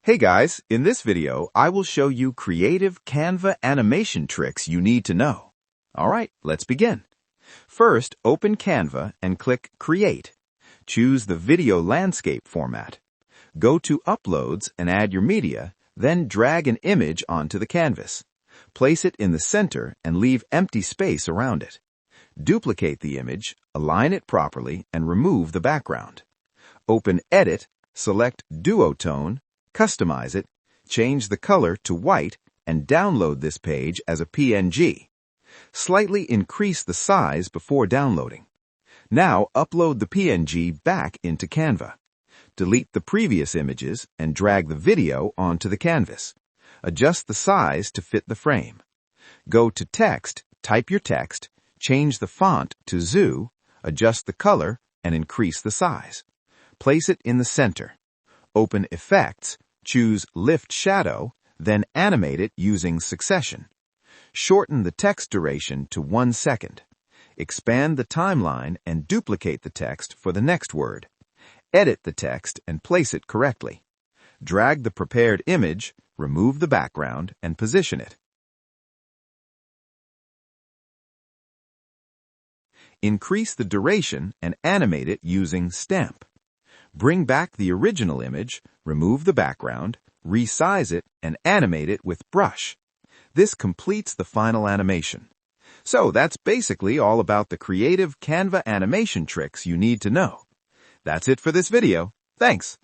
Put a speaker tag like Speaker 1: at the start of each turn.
Speaker 1: Hey guys, in this video, I will show you creative Canva animation tricks you need to know. Alright, let's begin. First, open Canva and click Create. Choose the video landscape format. Go to Uploads and add your media, then drag an image onto the canvas. Place it in the center and leave empty space around it. Duplicate the image, align it properly, and remove the background. Open Edit, select Duotone, customize it, change the color to white, and download this page as a PNG. Slightly increase the size before downloading. Now upload the PNG back into Canva. Delete the previous images and drag the video onto the canvas. Adjust the size to fit the frame. Go to Text, type your text, change the font to Zoo, adjust the color, and increase the size. Place it in the center. Open Effects, choose Lift Shadow, then animate it using Succession. Shorten the text duration to 1 second. Expand the timeline and duplicate the text for the next word. Edit the text and place it correctly. Drag the prepared image, remove the background, and position it. Increase the duration and animate it using Stamp. Bring back the original image, remove the background, resize it, and animate it with Brush. This completes the final animation. So that's basically all about the creative Canva animation tricks you need to know. That's it for this video. Thanks.